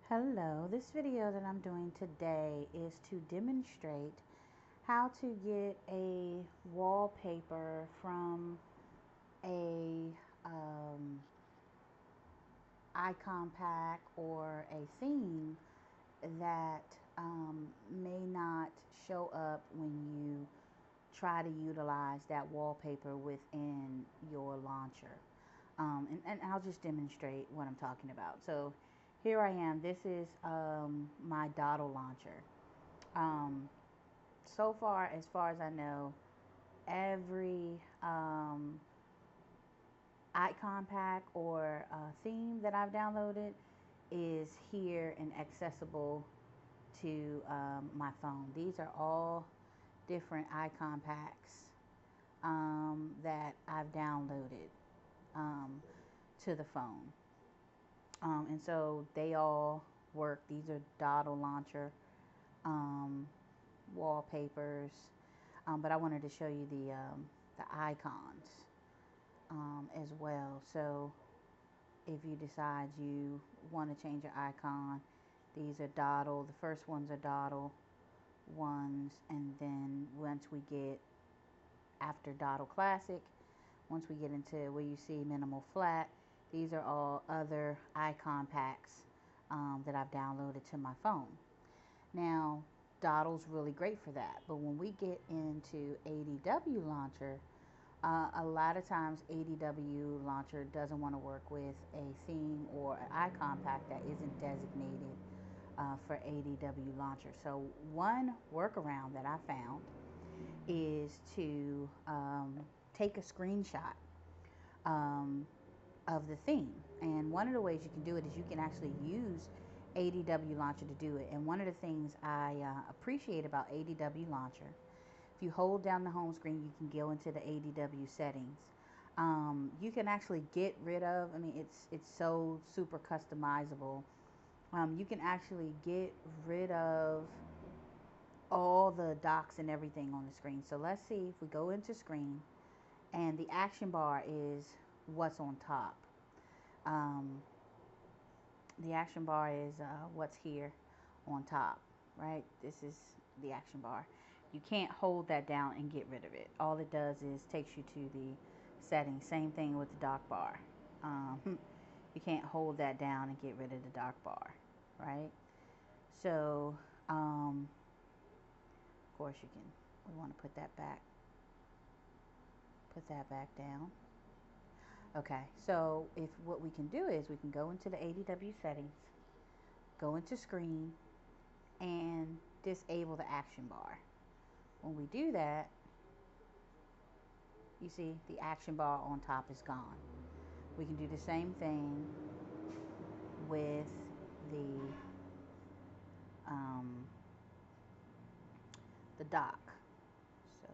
Hello, this video that I'm doing today is to demonstrate how to get a wallpaper from a icon pack or a theme that may not show up when you try to utilize that wallpaper within your launcher. And I'll just demonstrate what I'm talking about. So here I am. This is my Dodol launcher. So far as I know, every icon pack or theme that I've downloaded is here and accessible to my phone. These are all different icon packs that I've downloaded to the phone. And so they all work. These are Dodol Launcher wallpapers, but I wanted to show you the icons as well. So if you decide you want to change your icon, these are Dodol. The first ones are Dodol ones, and then once we get after Dodol Classic, once we get into where you see minimal flat, these are all other icon packs that I've downloaded to my phone. Now, Dodol's really great for that, but when we get into ADW Launcher, a lot of times ADW Launcher doesn't want to work with a theme or an icon pack that isn't designated for ADW Launcher. So one workaround that I found is to take a screenshot of the theme. And one of the ways you can do it is you can actually use ADW Launcher to do it. And one of the things I appreciate about ADW Launcher, if you hold down the home screen, you can go into the ADW settings. You can actually get rid of, it's so super customizable. You can actually get rid of all the docs and everything on the screen. So let's see if we go into screen, and the action bar is what's on top. The action bar is what's here on top, right? This is the action bar. You can't hold that down and get rid of it. All it does is takes you to the settings. Same thing with the dock bar. You can't hold that down and get rid of the dock bar, right? So of course we want to put that back down. Okay, so if what we can do is we can go into the ADW settings, go into screen, and disable the action bar. When we do that, you see the action bar on top is gone. We can do the same thing with the dock. So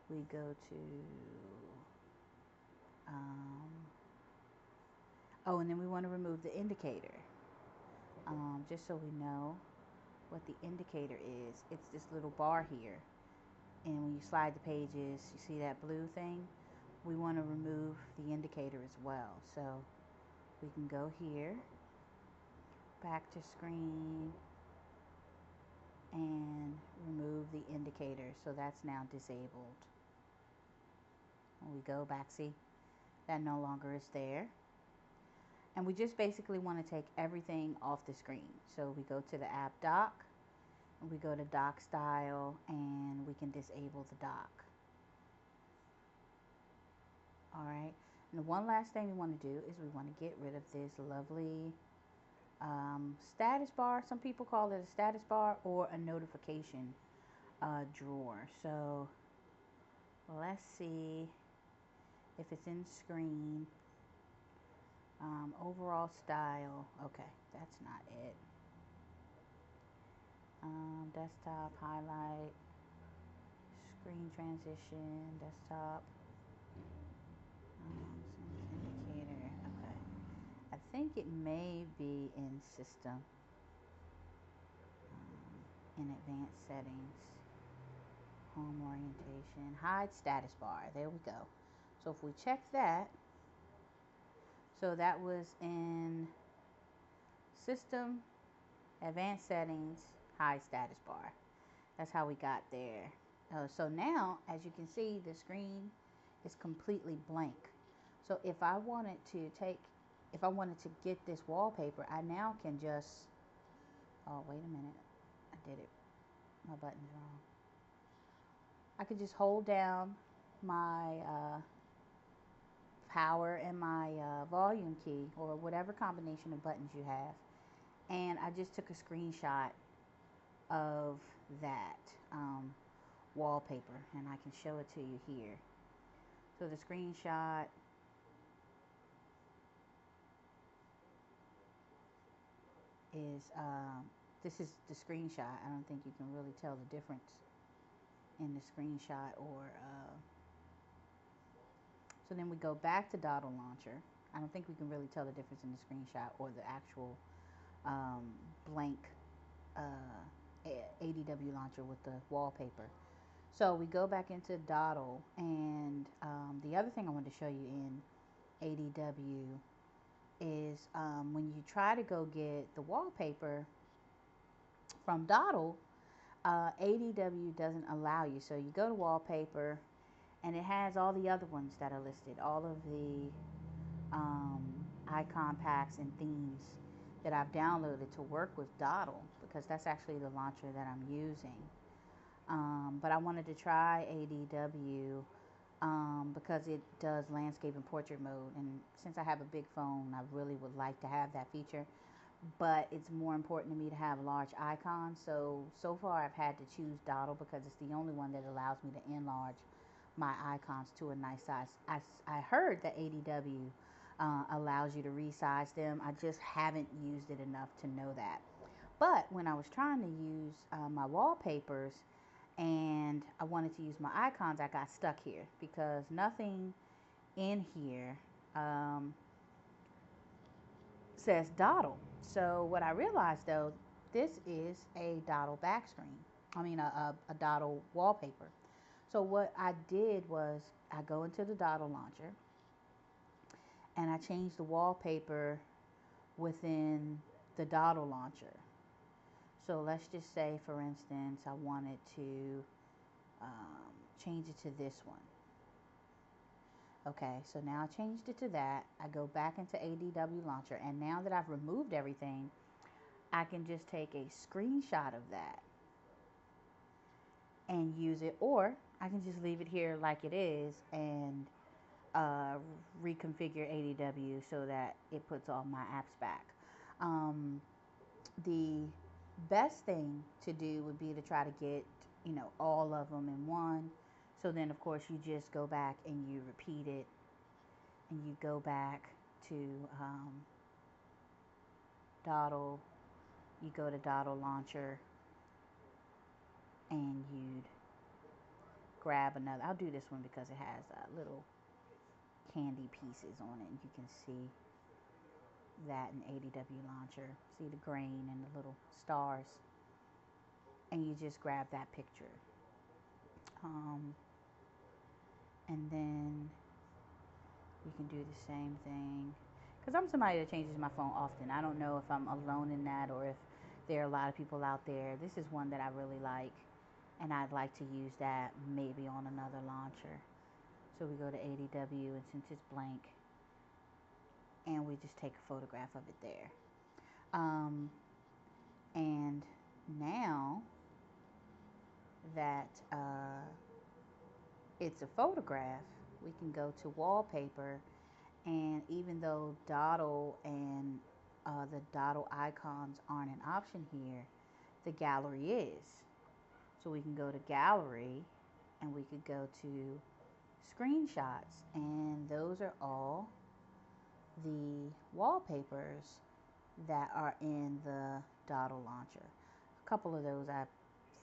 we go to oh, and then we want to remove the indicator, just so we know what the indicator is. It's this little bar here, and when you slide the pages, you see that blue thing. We want to remove the indicator as well. So we can go here, back to screen, and remove the indicator. So that's now disabled. When we go back, see, that no longer is there. And we just basically want to take everything off the screen. So we go to the app dock, and we go to dock style, and we can disable the dock. All right. And the one last thing we want to do is we want to get rid of this lovely status bar. Some people call it a status bar or a notification drawer. So let's see if it's in screen. Overall style. Okay, that's not it. Desktop highlight, screen transition, desktop, indicator. Okay, I think it may be in system, in advanced settings, home orientation, hide status bar. There we go. So if we check that, so that was in System, Advanced Settings, Hide Status Bar. That's how we got there. So now, as you can see, the screen is completely blank. So if I wanted to get this wallpaper, I now can just, oh, wait a minute. I did it. My button's wrong. I could just hold down my power and my volume key, or whatever combination of buttons you have, and I just took a screenshot of that wallpaper, and I can show it to you here. So the screenshot is this is the screenshot. I don't think you can really tell the difference in the screenshot, or so then we go back to Dodol Launcher. I don't think we can really tell the difference in the screenshot or the actual blank ADW launcher with the wallpaper. So we go back into Dodol, and the other thing I wanted to show you in ADW is when you try to go get the wallpaper from Dodol, ADW doesn't allow you. So you go to wallpaper, and it has all the other ones that are listed, all of the icon packs and themes that I've downloaded to work with Dodol, because that's actually the launcher that I'm using. But I wanted to try ADW because it does landscape and portrait mode, and since I have a big phone, I really would like to have that feature, but it's more important to me to have large icons. So far I've had to choose Dodol because it's the only one that allows me to enlarge my icons to a nice size. I heard that ADW allows you to resize them. I just haven't used it enough to know that. But when I was trying to use my wallpapers and I wanted to use my icons, I got stuck here because nothing in here says Dodol. So what I realized, though, this is a Dodol back screen. I mean a Dodol wallpaper. So what I did was I go into the Dodol launcher and I changed the wallpaper within the Dodol launcher. So let's just say, for instance, I wanted to change it to this one. Okay, so now I changed it to that. I go back into ADW Launcher, and now that I've removed everything, I can just take a screenshot of that and use it, or I can just leave it here like it is and reconfigure ADW so that it puts all my apps back. The best thing to do would be to try to get, all of them in one. So then, of course, you just go back and you repeat it, and you go back to Dodol. You go to Dodol Launcher, and you'd grab another. I'll do this one because it has little candy pieces on it, and you can see that in ADW Launcher. See the grain and the little stars, and you just grab that picture. And then you can do the same thing, because I'm somebody that changes my phone often. I don't know if I'm alone in that or if there are a lot of people out there. This is one that I really like, and I'd like to use that maybe on another launcher. So we go to ADW, and since it's blank, and we just take a photograph of it there. And now that it's a photograph, we can go to wallpaper, and even though Dodol and the Dodol icons aren't an option here, the gallery is. So we can go to gallery, and we could go to screenshots, and those are all the wallpapers that are in the Dodol launcher. A couple of those I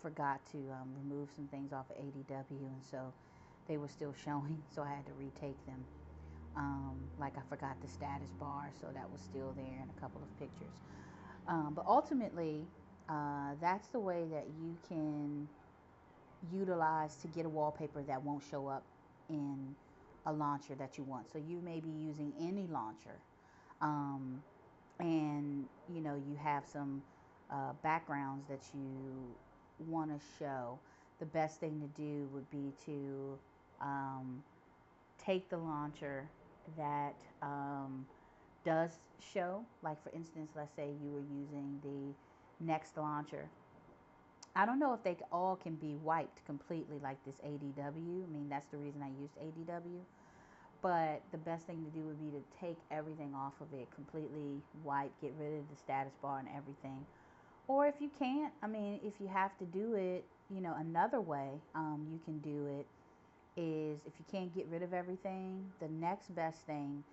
forgot to remove some things off of ADW, and so they were still showing, so I had to retake them. Like I forgot the status bar, so that was still there in a couple of pictures. But ultimately, that's the way that you can utilize to get a wallpaper that won't show up in a launcher that you want. So you may be using any launcher, and you know you have some backgrounds that you want to show, the best thing to do would be to um, take the launcher that does show, like for instance, let's say you were using the Next launcher. I don't know if they all can be wiped completely like this ADW. I mean, that's the reason I used ADW. But the best thing to do would be to take everything off of it, completely wipe, get rid of the status bar and everything. Or if you can't, I mean, if you have to do it, you know, another way you can do it is, if you can't get rid of everything, the next best thing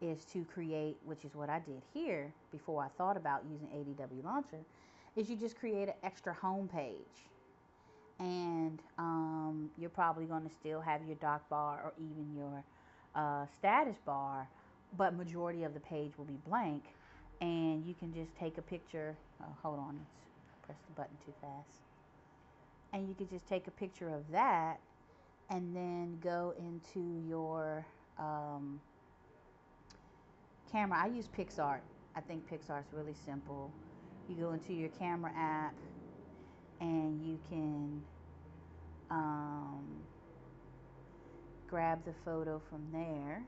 is to create, which is what I did here before I thought about using ADW Launcher, is you just create an extra home page. And you're probably going to still have your dock bar or even your status bar, but majority of the page will be blank. And you can just take a picture. Oh, hold on, I pressed the button too fast. And you can just take a picture of that and then go into your camera. I use PixArt. I think PixArt's really simple. You go into your camera app and you can grab the photo from there.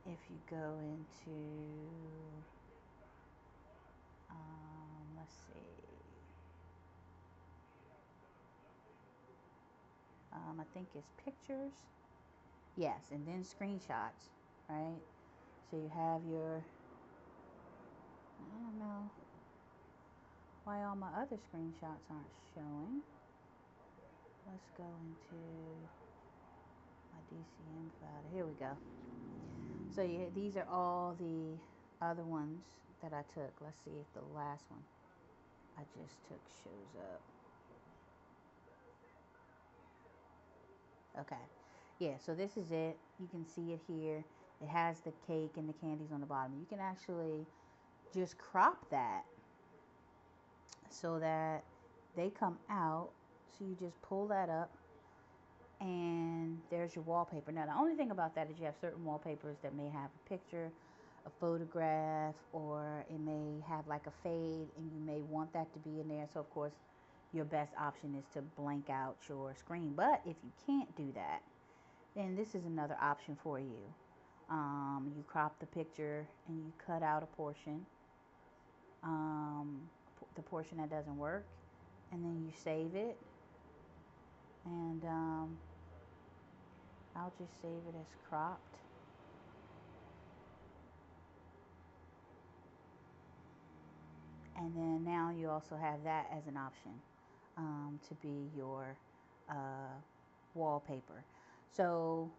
If you go into, let's see, I think it's pictures. Yes, and then screenshots, right? So you have your, I don't know why all my other screenshots aren't showing. Let's go into my DCM file. Here we go. So these are all the other ones that I took. Let's see if the last one I just took shows up. Okay. Yeah, so this is it. You can see it here. It has the cake and the candies on the bottom. You can actually just crop that so that they come out. So you just pull that up and there's your wallpaper. Now the only thing about that is you have certain wallpapers that may have a picture, a photograph, or it may have like a fade and you may want that to be in there. So of course your best option is to blank out your screen. But if you can't do that, then this is another option for you. You crop the picture and you cut out a portion, the portion that doesn't work, and then you save it. And I'll just save it as cropped. And then now you also have that as an option to be your wallpaper. So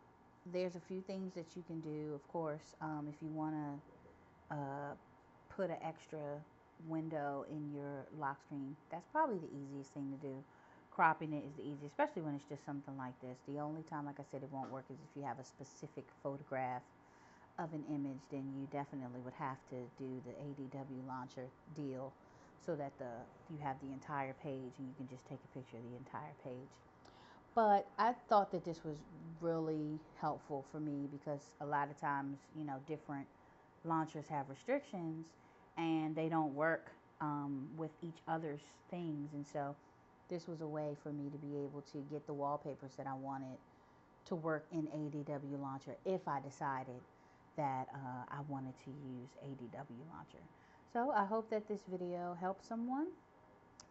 there's a few things that you can do, of course, if you want to put an extra window in your lock screen. That's probably the easiest thing to do. Cropping it is the easiest, especially when it's just something like this. The only time, like I said, it won't work is if you have a specific photograph of an image, then you definitely would have to do the ADW launcher deal so that you have the entire page and you can just take a picture of the entire page. But I thought that this was really helpful for me because a lot of times, you know, different launchers have restrictions and they don't work with each other's things. And so this was a way for me to be able to get the wallpapers that I wanted to work in ADW Launcher if I decided that I wanted to use ADW Launcher. So I hope that this video helps someone.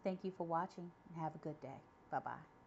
Thank you for watching and have a good day. Bye-bye.